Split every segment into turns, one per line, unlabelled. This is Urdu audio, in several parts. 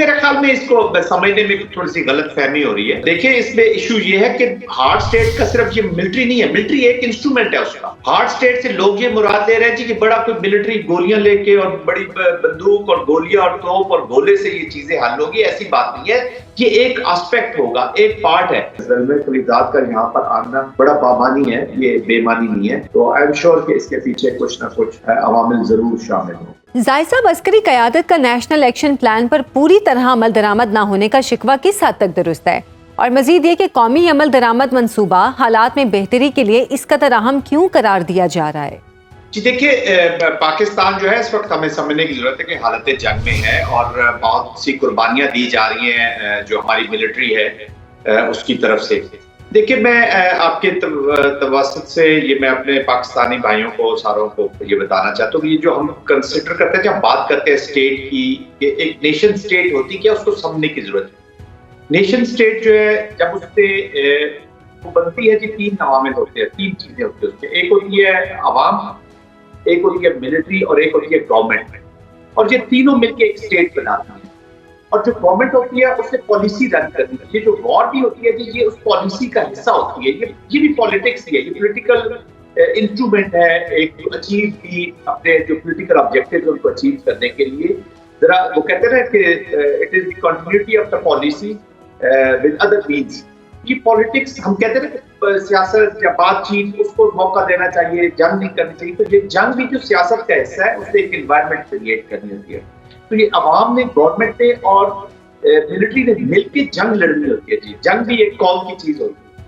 میرے خیال میں اس کو سمجھنے میں تھوڑی سی غلط فہمی ہو رہی ہے. دیکھیں اس میں ایشو یہ ہے کہ ہارڈ اسٹیٹ کا صرف یہ ملٹری نہیں ہے، ملٹری ایک انسٹرومنٹ ہے اس کا. ہارڈ اسٹیٹ سے لوگ یہ مراد لے رہے ہیں جی کہ بڑا کوئی ملٹری گولیاں لے کے اور بڑی بندوق اور گولیاں اور توپ اور گولے سے یہ چیزیں حل ہوگی، ایسی بات نہیں ہے. یہ ایک آسپیکٹ ہوگا، ایک پارٹ ہے. زلمے فریدات کا یہاں پر آنا بڑا بامانی ہے، یہ بے معنی نہیں ہے. تو آئی ایم شیور کہ اس کے پیچھے کچھ نہ کچھ عوامل ضرور شامل ہوں.
زاہد صاحب، عسکری قیادت کا نیشنل ایکشن پلان پر پوری طرح عمل درآمد نہ ہونے کا شکوہ کس حد تک درست ہے؟ اور مزید یہ کہ قومی عمل درآمد منصوبہ حالات میں بہتری کے لیے اس قدر اہم کیوں قرار دیا جا رہا ہے؟
جی دیکھیے، پاکستان جو ہے اس وقت ہمیں سمجھنے کی ضرورت ہے کہ حالت جنگ میں ہے اور بہت سی قربانیاں دی جا رہی ہیں جو ہماری ملٹری ہے اس کی طرف سے. دیکھیے میں آپ کے توسط سے یہ میں اپنے پاکستانی بھائیوں کو ساروں کو یہ بتانا چاہتا ہوں کہ یہ جو ہم کنسیڈر کرتے ہیں، جب ہم بات کرتے ہیں اسٹیٹ کی، کہ ایک نیشن اسٹیٹ ہوتی کیا، اس کو سمجھنے کی ضرورت ہے. نیشن اسٹیٹ جو ہے جب اس سے وہ بنتی ہے جی، تین عوامل ہوتے ہیں، تین چیزیں ہوتی ہیں اس کے. ایک ہوتی ہے عوام، ایک ہوتی ہے ملٹری اور ایک ہوتی ہے گورنمنٹ. اور یہ تینوں مل کے ایک اسٹیٹ بناتی ہیں. اور جو گورنمنٹ ہوتی ہے اس سے پالیسی رن کرنی ہے. یہ جو وار بھی ہوتی ہے جی، یہ اس پالیسی کا حصہ ہوتی ہے. یہ بھی پالیٹکس ہی ہے، یہ پولیٹیکل انسٹرومنٹ ہے ایک اچیو کی اپنے جو پولیٹیکل آبجیکٹیو ان کو اچیو کرنے کے لیے. ذرا وہ کہتے ہیں نا کہ it is the continuity of the policy with other means. یہ پالیٹکس ہم کہتے ہیں نا سیاست یا بات چیت، اس کو موقع دینا چاہیے، جنگ نہیں کرنی چاہیے. تو یہ جنگ بھی جو سیاست کا حصہ ہے، اس سے ایک انوائرمنٹ کریٹ کرنی ہوتی ہے. تو یہ عوام نے، گورنمنٹ نے اور ملٹری نے مل کے جنگ لڑنی ہوتی ہے. جی جنگ بھی ایک قوم کی چیز ہوتی ہے.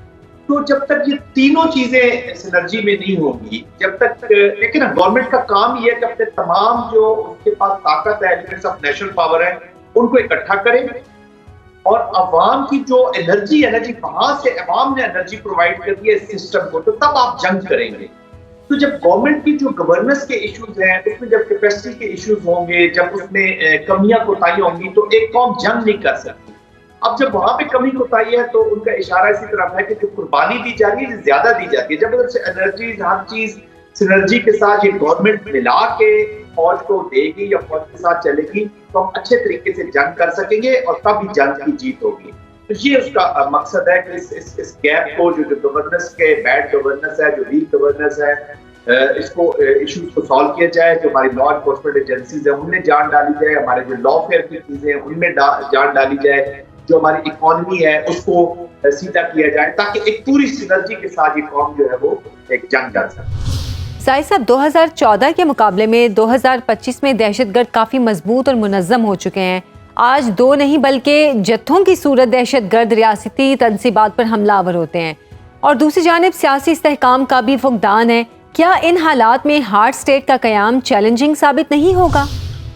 تو جب تک یہ تینوں چیزیں سینرجی میں نہیں ہوں گی، جب تک لیکن گورنمنٹ کا کام یہ ہے کہ اپنے تمام جو اس کے پاس طاقت ہے، ایلیمنٹس آف نیشنل پاور ہے، ان کو اکٹھا کرے. اور عوام کی جو انرجی ہے نا جی، وہاں سے عوام نے انرجی پرووائڈ کر دی ہے اس سسٹم کو، تو تب آپ جنگ کریں گے. تو جب گورنمنٹ کی جو گورننس کے ایشوز ہیں، اس میں جب کیپیسٹی کے ایشوز ہوں گے، جب اس میں کمیاں کوتاہیاں ہوں گی، تو ایک قوم جنگ نہیں کر سکتی. اب جب وہاں پہ کمی کوتاہی ہے تو ان کا اشارہ اسی طرف ہے کہ جو قربانی دی جا رہی ہے زیادہ دی جاتی ہے. جب ادھر سے انرجی، ہر چیز سینرجی کے ساتھ یہ گورنمنٹ ملا کے فوج کو دے گی یا فوج کے ساتھ چلے گی، تو ہم اچھے طریقے سے جنگ کر سکیں گے اور تب ہی جنگ کی جیت ہوگی. تو یہ اس کا مقصد ہے کہ اس گیپ کو، جو گورننس کے بیڈ گورننس ہے، جو ویک گورننس ہے، اس کو ایشوز کو سالو کیا جائے. جو ہماری لا انفورسمنٹ ایجنسیز ہیں ان میں جان ڈالی جائے، ہمارے جو لا فیئر کی چیزیں ہیں ان میں جان ڈالی جائے، جو ہماری اکانومی ہے اس کو سیدھا کیا جائے، تاکہ ایک پوری سینرجی کے ساتھ یہ قوم جو ہے وہ ایک جنگ لڑ سکے.
زاہد صاحب، 2014 کے مقابلے میں 2025 میں دہشت گرد کافی مضبوط اور منظم ہو چکے ہیں. آج دو نہیں بلکہ جتھوں کی صورت دہشت گرد ریاستی تنصیبات پر حملہ آور ہوتے ہیں، اور دوسری جانب سیاسی استحکام کا بھی فقدان ہے. کیا ان حالات میں ہارڈ اسٹیٹ کا قیام چیلنجنگ ثابت نہیں ہوگا؟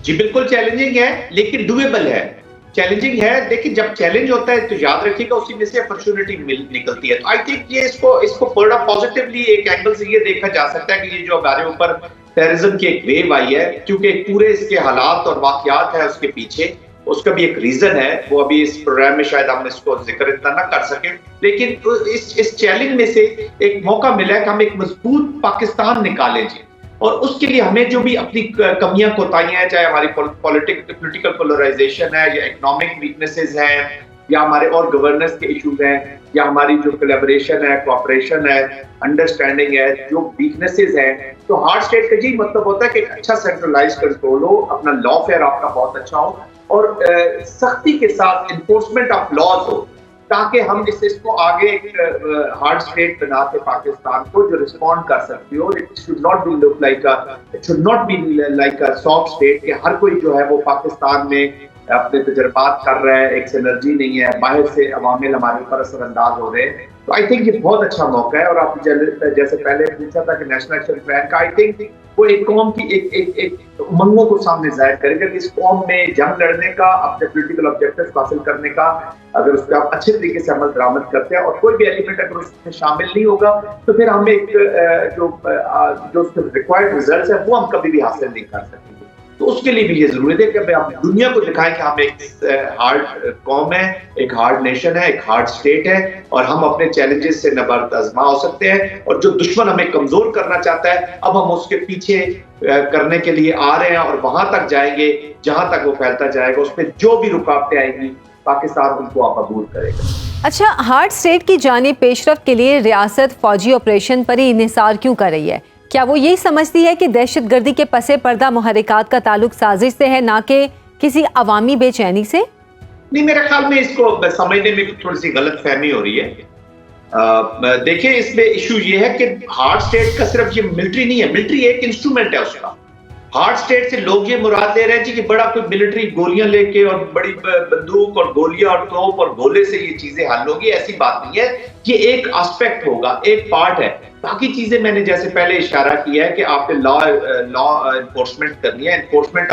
جی بالکل چیلنجنگ ہے، لیکن ڈویبل ہے. چیلنجنگ ہے، لیکن جب چیلنج ہوتا ہے تو یاد رکھیے گا اسی میں سے اپرچونٹی نکلتی ہے. تو آئی تھنک یہ اس کو بڑا پازیٹیولی ایک اینگل سے یہ دیکھا جا سکتا ہے کہ یہ جو ہمارے اوپر ٹیررزم کی ایک ویو آئی ہے، کیونکہ پورے اس کے حالات اور واقعات ہیں اس کے پیچھے، اس کا بھی ایک ریزن ہے. وہ ابھی اس پروگرام میں شاید ہم اس کو ذکر اتنا نہ کر سکیں، لیکن اس چیلنج میں سے ایک موقع ملا ہے کہ ہم ایک مضبوط پاکستان نکالیں جی. اور اس کے لیے ہمیں جو بھی اپنی کمیاں کوتاہیاں ہیں، چاہے ہماری پولیٹیکل پولرائزیشن ہے، یا اکنامک ویکنیسز ہیں، یا ہمارے اور گورننس کے ایشوز ہیں، یا ہماری جو کولیبریشن ہے، کوآپریشن ہے، انڈرسٹینڈنگ ہے، جو ویکنیسز ہیں، تو ہارڈ اسٹیٹ کا یہی مطلب ہوتا ہے کہ ایک اچھا سینٹرلائز کنٹرول ہو، اپنا لا فیئر آپ کا بہت اچھا ہو، اور سختی کے ساتھ انفورسمنٹ آف لاز ہو، تاکہ ہم اس کو آگے ایک ہارڈ اسٹیٹ بنا کے پاکستان کو جو رسپونڈ کر سکتی ہو. It should not be like a soft state کہ ہر کوئی جو ہے وہ پاکستان میں اپنے تجربات کر رہا ہے، ایک سینرجی نہیں ہے، باہر سے عوامل ہمارے اوپر اثر انداز ہو رہے ہیں. تو آئی تھنک یہ بہت اچھا موقع ہے. اور آپ جیسے پہلے پوچھا تھا کہ نیشنل ایکشن پلان کا، آئی تھنک وہ ایک قوم کی ایک امنگوں کو سامنے ظاہر کرے گا کہ اس قوم میں جنگ لڑنے کا، اپنے پولیٹیکل آبجیکٹیوز حاصل کرنے کا، اگر اس کا اچھے طریقے سے عمل درآمد کرتے ہیں اور کوئی بھی ایلیمنٹ اگر اس میں شامل نہیں ہوگا، تو پھر ہم ایک جو اس کے ریکوائرڈ ریزلٹس ہیں وہ ہم کبھی بھی حاصل نہیں کر سکیں گے. تو اس کے لیے بھی یہ ضروری ہے کہ ہم دنیا کو دکھائیں کہ ہم ایک ہارڈ قوم ہے، ایک ہارڈ نیشن ہے، ایک ہارڈ اسٹیٹ ہے، اور ہم اپنے چیلنجز سے نبرد آزما ہو سکتے ہیں، اور جو دشمن ہمیں کمزور کرنا چاہتا ہے اب ہم اس کے پیچھے کرنے کے لیے آ رہے ہیں، اور وہاں تک جائیں گے جہاں تک وہ پھیلتا جائے گا، اس میں جو بھی رکاوٹیں آئیں گی پاکستان ان کو آپ عبور کرے گا۔
اچھا، ہارڈ اسٹیٹ کی جانب پیش رفت کے لیے ریاست فوجی آپریشن پر ہی انحصار کیوں کر رہی ہے؟ کیا وہ یہی سمجھتی ہے کہ دہشت گردی کے پس پردہ محرکات کا تعلق سازش سے ہے، نہ کہ کسی عوامی بے چینی سے؟
نہیں، میرے خیال میں اس کو سمجھنے میں تھوڑی سی غلط فہمی ہو رہی ہے۔ دیکھیں، اس میں ایشو یہ ہے کہ ہارڈ اسٹیٹ کا صرف یہ ملٹری نہیں ہے، ملٹری ایک انسٹرومنٹ ہے اس کا۔ ہارڈ اسٹیٹ سے لوگ یہ مراد لے رہے ہیں جی کہ بڑا کوئی ملٹری گولیاں لے کے اور بڑی بندوق اور گولیاں اور توپ اور گولے سے یہ چیزیں حل ہوگی، ایسی بات نہیں ہے۔ یہ ایک آسپیکٹ ہوگا، ایک پارٹ ہے۔ باقی چیزیں میں نے جیسے پہلے اشارہ کیا ہے کہ آپ نے لا انفورسمنٹ کرنی ہے، انفورسمنٹ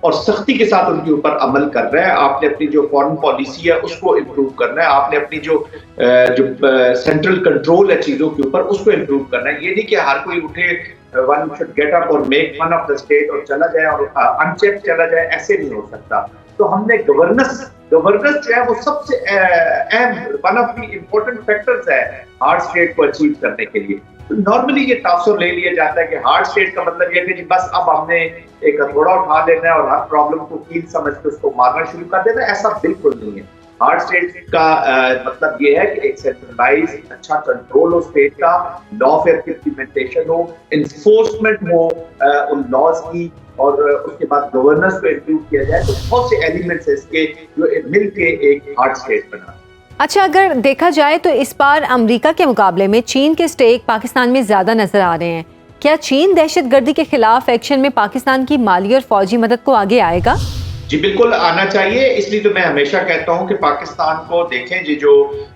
اور سختی کے ساتھ ان کے اوپر عمل کر رہا ہے۔ آپ نے اپنی جو فارن پالیسی ہے اس کو امپروو کرنا ہے، آپ نے اپنی جو سینٹرل کنٹرول ہے چیزوں کے اوپر اس کو امپروو کرنا ہے۔ یہ نہیں کہ ہر کوئی اٹھے one should get up اور make fun of the state اور چلا جائے اور unchecked چلا جائے، ایسے نہیں ہو سکتا۔ تو ہم نے گورننس جو ہے وہ سب سے اہم one of the important factors ہے ہارڈ اسٹیٹ کو اچیو کرنے کے لیے۔ نارملی یہ تاثر لے لیا جاتا ہے کہ ہارڈ اسٹیٹ کا مطلب یہ ہے کہ جی بس اب ہم نے ایک ہتھوڑا اٹھا لینا ہے اور ہر پرابلم کو کیل سمجھ کے اس کو مارنا شروع کر دینا ہے، ایسا بالکل نہیں ہے۔ ہارڈ اسٹیٹ کا مطلب یہ ہے کہ ایک سینٹرلائز اچھا کنٹرول ہو اسٹیٹ کا، لا فیئر کی امپلیمنٹیشن ہو، انفورسمنٹ ہو ان لاز کی، اور اس کے بعد گورننس کو امپروو کیا جائے۔ تو بہت سے ایلیمنٹس ہیں اس کے جو مل کے ایک ہارڈ اسٹیٹ بنا۔
اچھا، اگر دیکھا جائے تو اس بار امریکہ کے مقابلے میں چین کے اسٹیک پاکستان میں زیادہ نظر آ رہے ہیں۔ کیا چین دہشت گردی کے خلاف ایکشن میں پاکستان کی مالی اور فوجی مدد کو آگے آئے گا؟
جی بالکل آنا چاہیے۔ اس لیے تو میں ہمیشہ کہتا ہوں کہ پاکستان کو دیکھیں جی، جو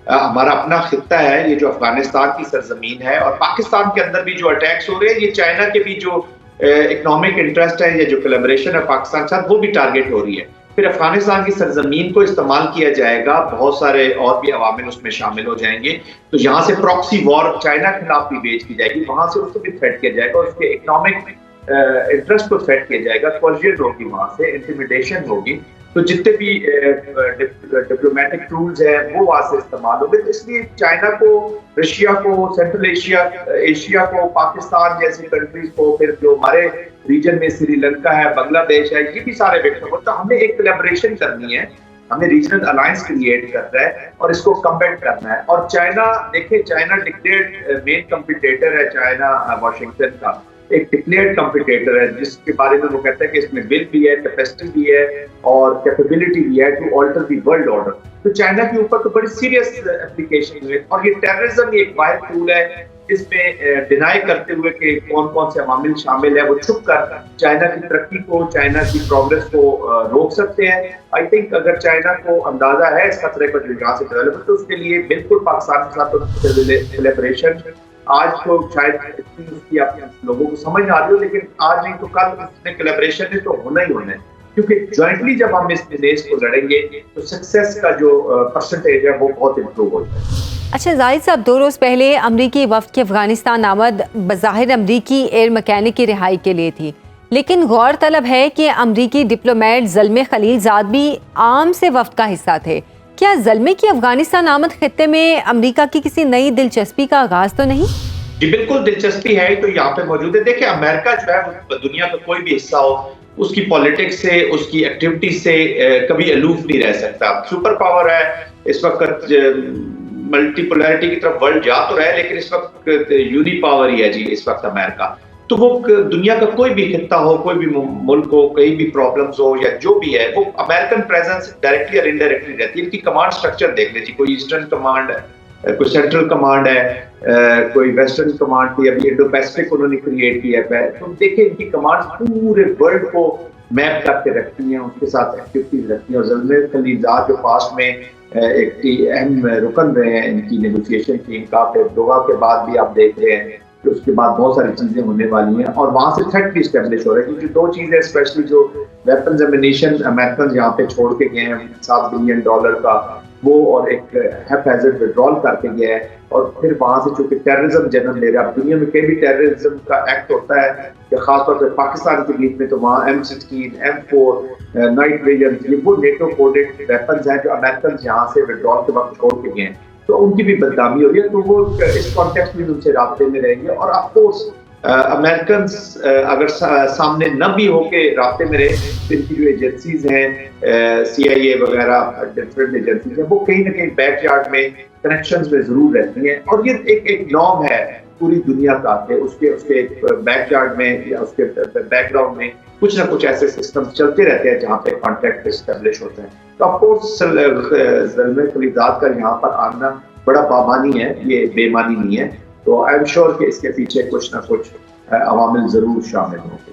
ہمارا اپنا خطہ ہے، یہ جو افغانستان کی سرزمین ہے، اور پاکستان کے اندر بھی جو اٹیکس ہو رہے ہیں، یہ چائنا کے بھی جو اکنامک انٹرسٹ ہے یا جو کلیبریشن ہے پاکستان کے ساتھ، وہ بھی ٹارگٹ ہو رہی ہے۔ پھر افغانستان کی سرزمین کو استعمال کیا جائے گا، بہت سارے اور بھی عوامل اس میں شامل ہو جائیں گے، تو یہاں سے پراکسی وار چائنا کے خلاف بھی ویج کی جائے گی، وہاں سے اس کو بھی تھریٹ کیا جائے گا، اس کے اکنامک انٹرسٹ کو تھریٹ کیا جائے گا، کوئرژن ہوگی، وہاں سے انٹیمیڈیشن ہوگی۔ تو جتنے بھی ڈپلومیٹک ٹولز ہیں وہ وہاں سے استعمال ہو گئے۔ تو اس لیے چائنا کو، رشیا کو، سینٹرل ایشیا کو، پاکستان جیسی کنٹریز کو، پھر جو ہمارے ریجن میں سری لنکا ہے، بنگلہ دیش ہے، یہ بھی سارے وکٹم ہوتے ہیں۔ ہمیں ایک کولیبریشن کرنی ہے، ہمیں ریجنل الائنس کریٹ کرنا ہے اور اس کو کمبیٹ کرنا ہے۔ اور چائنا، دیکھیں چائنا ڈکلیئرڈ مین کمپیٹیٹر ہے، چائنا واشنگٹن کا ایک ڈکلیئرڈ کمپیٹیٹر ہے، جس کے بارے میں وہ کہتا ہے کہ اس میں ول بھی ہے، کیپیسٹی بھی ہے اور کیپیبلٹی بھی ہے to alter the world order. تو چائنا کے اوپر تو بڑی سیریس اپلیکیشن ہوئی، اور یہ ٹیررزم ایک واحد ٹول ہے جس میں ڈینائی کرتے ہوئے کہ کون کون سے عوامل شامل ہیں، وہ چھپ کر چائنا کی ترقی کو، چائنا کی پروگرس کو روک سکتے ہیں۔ آئی تھنک اگر چائنا کو اندازہ ہے اس خطرے کا جو یہاں سے ڈیولپ، تو اس کے لیے بالکل پاکستان کے ساتھ کولیبریشن آج تو شاید اس کی آپ لوگوں کو سمجھ آ رہی ہو، لیکن آج نہیں تو کل اس میں کولیبریشن ہے تو ہونا ہی ہونا ہے، کیونکہ جوائنٹلی جب ہم اس ریس کو لڑیں گے تو سکسیس کا جو پرسنٹیج ہے وہ بہت امپروو ہوتا ہے۔
اچھا زاہد صاحب، 2 روز پہلے امریکی وفد کی افغانستان آمد بظاہر امریکی ایئر میکینک کی رہائی کے لیے تھی، لیکن غور طلب ہے کہ امریکی ڈپلومیٹ زلمے خلیل زاد بھی عام سے وفد کا حصہ تھے۔ کیا زلمے کی افغانستان آمد خطے میں امریکہ کی کسی نئی دلچسپی کا آغاز تو نہیں؟
جی بالکل دلچسپی ہے، تو یہاں پہ موجود ہے۔ دیکھیں امریکہ جو ہے دنیا کا کوئی بھی حصہ ہو، اس کی پالیٹکس سے، اس کی ایکٹیویٹی سے کبھی الوف نہیں رہ سکتا۔ سپر پاور ہے اس وقت، ملٹی پولیرٹی کی طرف ورلڈ جا تو رہا ہے، لیکن اس وقت یونی پاور ہی ہے جی اس وقت امریکہ۔ تو وہ دنیا کا کوئی بھی خطہ ہو، کوئی بھی ملک ہو، کہیں بھی پرابلمز ہو یا جو بھی ہے، وہ امریکن پریزنس ڈائریکٹلی اور انڈائریکٹلی رہتی ہے۔ ان کی کمانڈ سٹرکچر دیکھ لیں جی، کوئی ایسٹرن کمانڈ ہے، کوئی سینٹرل کمانڈ ہے، کوئی ویسٹرن کمانڈ تھی، ابھی انڈو پیسفک انہوں نے کریٹ کیا ہے۔ تو دیکھیں ان کی کمانڈ پورے ورلڈ کو میپ کر کے رکھتی ہیں، اس کے ساتھ ایکٹیویٹیز رکھتی ہیں۔ اور زلمے خلیل زاد جو پاسٹ میں ایک اہم رکن رہے ہیں ان کی نیگوسیشن ٹیم کا، پھر دوحہ کے بعد بھی آپ دیکھ رہے ہیں کہ اس کے بعد بہت ساری چیزیں ہونے والی ہیں، اور وہاں سے تھریٹ بھی اسٹیبلش ہو رہا ہے، کیونکہ 2 چیزیں اسپیشلی جو ویپنز ایمونیشن امریکن یہاں پہ چھوڑ کے گئے ہیں $7 بلین کا وہ، اور ایک ہیپ ہیزرڈ وڈرال کر کے گیا ہے، اور پھر وہاں سے چونکہ ٹیررزم جنم لے رہا ہے، دنیا میں کئی بھی ٹیررزم کا ایکٹ ہوتا ہے کہ خاص طور پہ پاکستان کے بیچ میں، تو وہاں M16 M4 نائٹ ویژن یہ وہ نیٹو کوڈڈ ویپنز ہیں جو امریکن یہاں سے وڈرال کے وقت چھوڑ کے گئے ہیں، تو ان کی بھی بدنامی ہو رہی ہے، تو وہ اس کانٹیکسٹ میں ان سے رابطے میں رہیں گے، اور آف کورس امریکنز اگر سامنے نہ بھی ہو کے رابطے میں رہے، ان کی جو ایجنسیز ہیں CIA وغیرہ ڈفرینٹ ایجنسیز ہیں، وہ کہیں نہ کہیں بیک یارڈ میں کنیکشنز میں ضرور رہتی ہیں، اور یہ ایک نارم ہے پوری دنیا کا کہ اس کے بیک یارڈ میں یا اس کے بیک گراؤنڈ میں کچھ نہ کچھ ایسے سسٹم چلتے رہتے ہیں جہاں پہ کانٹیکٹ اسٹیبلش ہوتے ہیں. تو آف کورس زلمے خلیزات کا یہاں پر آنا بڑا بامانی ہے، یہ بے معنی نہیں ہے، تو آئی ایم شیور کہ اس کے پیچھے کچھ نہ کچھ عوامل ضرور شامل ہوں گے.